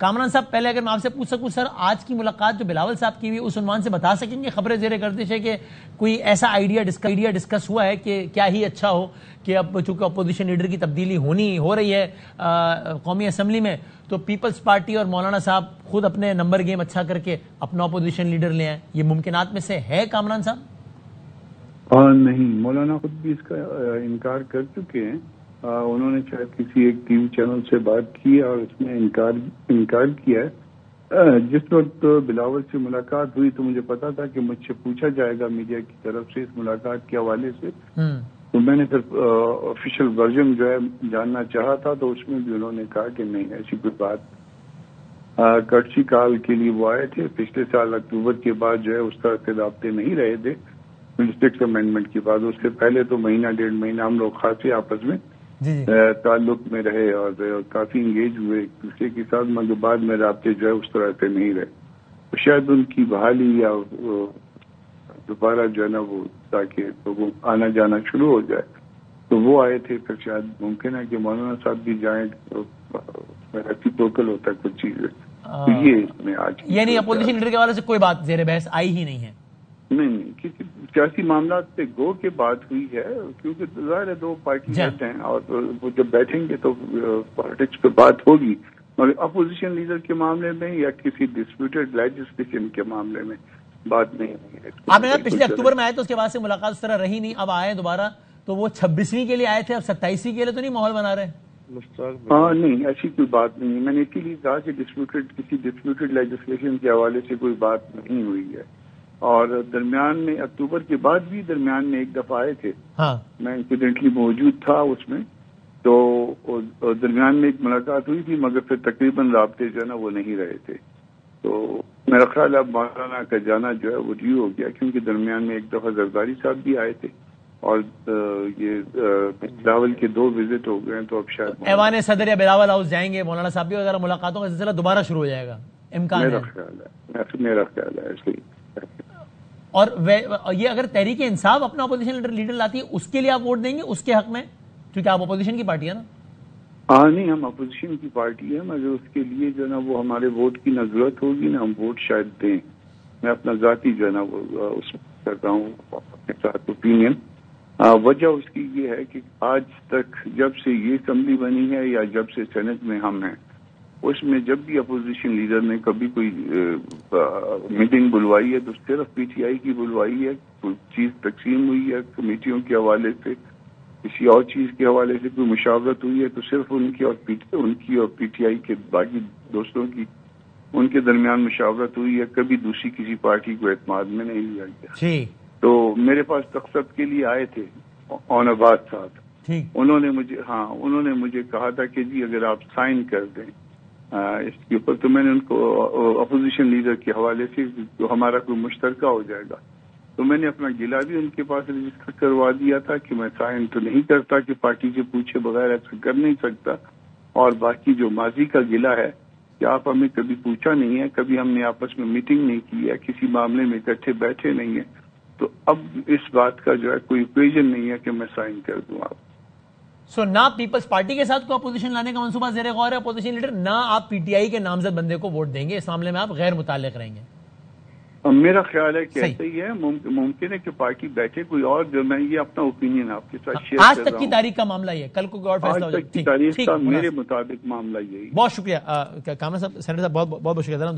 کامران صاحب پہلے اگر میں آپ سے پوچھ سکوں سر، آج کی ملاقات جو بلاول صاحب کی ہوئی اس عنوان سے بتا سکیں گے خبریں زیر گردش ہے کہ کوئی ایسا آئیڈیا ڈسکس ہوا ہے کہ کیا ہی اچھا ہو کہ اب چونکہ اپوزیشن لیڈر کی تبدیلی ہو رہی ہے قومی اسمبلی میں، تو پیپلز پارٹی اور مولانا صاحب خود اپنے نمبر گیم اچھا کر کے اپنا اپوزیشن لیڈر لے آئیں؟ یہ ممکنات میں سے ہے کامران صاحب؟ نہیں، مولانا خود بھی اس کا انکار کر چکے ہیں. انہوں نے شاید کسی ایک ٹی وی چینل سے بات کی اور اس میں انکار کیا ہے. جس وقت بلاول سے ملاقات ہوئی تو مجھے پتا تھا کہ مجھ سے پوچھا جائے گا میڈیا کی طرف سے اس ملاقات کے حوالے سے، تو میں نے پھر آفیشیل ورژن جو ہے جاننا چاہا تھا، تو اس میں بھی انہوں نے کہا کہ نہیں ایسی کوئی بات. کٹسی کال کے لیے وہ آئے تھے پچھلے سال اکتوبر کے بعد، جو ہے اس طرح کے رابطے نہیں رہے تھے منسٹرکس امینڈمنٹ کے بعد. اس سے پہلے تو مہینہ ڈیڑھ مہینہ ہم لوگ خاصے آپس میں تعلق میں رہے اور کافی انگیج ہوئے ایک دوسرے کے ساتھ، مگر بعد میں رابطے جو ہے اس طرح سے نہیں رہے. تو شاید ان کی بحالی یا دوبارہ جو ہے نا وہ تاکہ لوگوں آنا جانا شروع ہو جائے تو وہ آئے تھے. پھر شاید ممکن ہے کہ مولانا صاحب بھی جائیں، ریسیپروکل ہوتا ہے کچھ چیزیں. تو یہ اس میں آج یعنی اپوزیشن لیڈر کے حوالے سے کوئی بات زیر بحث آئی ہی نہیں ہے؟ نہیں، کسی سیاسی معاملات پہ گو کے بات ہوئی ہے، کیونکہ ظاہر ہے دو پارٹی ہیڈ ہیں اور وہ جب بیٹھیں گے تو پالیٹکس پہ بات ہوگی، مگر اپوزیشن لیڈر کے معاملے میں یا کسی ڈسپیوٹڈ لیجسلیشن کے معاملے میں بات نہیں ہوئی ہے. آپ نے کہا پچھلے اکتوبر میں آئے تو اس کے بعد سے ملاقات اس طرح رہی نہیں، اب آئے دوبارہ تو وہ 26ویں کے لیے آئے تھے، اب 27ویں کے لیے تو نہیں ماحول بنا رہے؟ نہیں، ایسی کوئی بات نہیں. میں نے اسی لیے کہا کہ کسی ڈسپیوٹڈ لیجسلیشن کے حوالے سے کوئی بات نہیں ہوئی ہے. اور درمیان میں اکتوبر کے بعد بھی درمیان میں ایک دفعہ آئے تھے، میں انسیڈنٹلی موجود تھا اس میں، تو درمیان میں ایک ملاقات ہوئی تھی، مگر پھر تقریباً رابطے جو ہے نا وہ نہیں رہے تھے. تو میرا خیال ہے اب مولانا کا جانا جو ہے وہ ڈیو ہو گیا، کیونکہ درمیان میں ایک دفعہ زرداری صاحب بھی آئے تھے اور یہ بلاول کے 2 وزٹ ہو گئے ہیں. تو اب شاید ایوان صدر یا بلاول ہاؤس جائیں گے مولانا صاحب بھی، وغیرہ ملاقاتوں کا سلسلہ دوبارہ شروع ہو جائے گا، امکان ہے؟ میرا خیال ہے اس لیے. اور یہ اگر تحریک انصاف اپنا اپوزیشن لیڈر لاتی ہے اس کے لیے آپ ووٹ دیں گے اس کے حق میں، کیونکہ آپ اپوزیشن کی پارٹی ہے نا؟ نہیں، ہم اپوزیشن کی پارٹی ہے، مگر اس کے لیے جو ہے نا وہ ہمارے ووٹ کی نہ ضرورت ہوگی نہ ہم ووٹ شاید دیں. میں اپنا ذاتی جو ہے نا وہ اس میں کرتا ہوں اپنے ساتھ اوپینین. وجہ اس کی یہ ہے کہ آج تک جب سے یہ اسمبلی بنی ہے یا جب سے سینٹ میں ہم ہیں، اس میں جب بھی اپوزیشن لیڈر نے کبھی کوئی میٹنگ بلوائی ہے تو صرف پی ٹی آئی کی بلوائی ہے. کوئی چیز تقسیم ہوئی ہے کمیٹیوں کے حوالے سے، کسی اور چیز کے حوالے سے کوئی مشاورت ہوئی ہے تو صرف ان کی اور پی ٹی آئی کے باقی دوستوں کی ان کے درمیان مشاورت ہوئی ہے. کبھی دوسری کسی پارٹی کو اعتماد میں نہیں لیا گیا. تو میرے پاس تخصص کے لیے آئے تھے آن آباد صاحب، انہوں نے مجھے کہا تھا کہ جی اگر آپ سائن کر دیں اس کے اوپر، تو میں نے ان کو اپوزیشن لیڈر کے حوالے سے جو ہمارا کوئی مشترکہ ہو جائے گا، تو میں نے اپنا گلہ بھی ان کے پاس رجسٹر کروا دیا تھا کہ میں سائن تو نہیں کرتا کہ پارٹی سے پوچھے بغیر ایسا کر نہیں سکتا. اور باقی جو ماضی کا گلہ ہے کہ آپ ہمیں کبھی پوچھا نہیں ہے، کبھی ہم نے آپس میں میٹنگ نہیں کی ہے، کسی معاملے میں اکٹھے بیٹھے نہیں ہیں، تو اب اس بات کا جو ہے کوئی اوکیزن نہیں ہے کہ میں سائن کر دوں. آپ سو نہ پیپلز پارٹی کے ساتھ کوئی اپوزیشن لانے کا منصوبہ زیر غور ہے اپوزیشن لیڈر، نہ آپ پی ٹی آئی کے نامزد بندے کو ووٹ دیں گے، اس معاملے میں آپ غیر متعلق رہیں گے؟ میرا خیال ہے کہ ایسا ہی ہے. ممکن ہے کہ پارٹی بیٹھے کوئی اور، جو میں یہ اپنا اوپینین آپ کے ساتھ شیئر کر رہا ہوں. آج تک کی تاریخ کا معاملہ یہ، کل کو اور فیصلہ ہو جائے. آج تک کی تاریخ کا میرے مطابق معاملہ یہی. بہت شکریہ کامران صاحب، سینیٹر صاحب، بہت بہت شکریہ.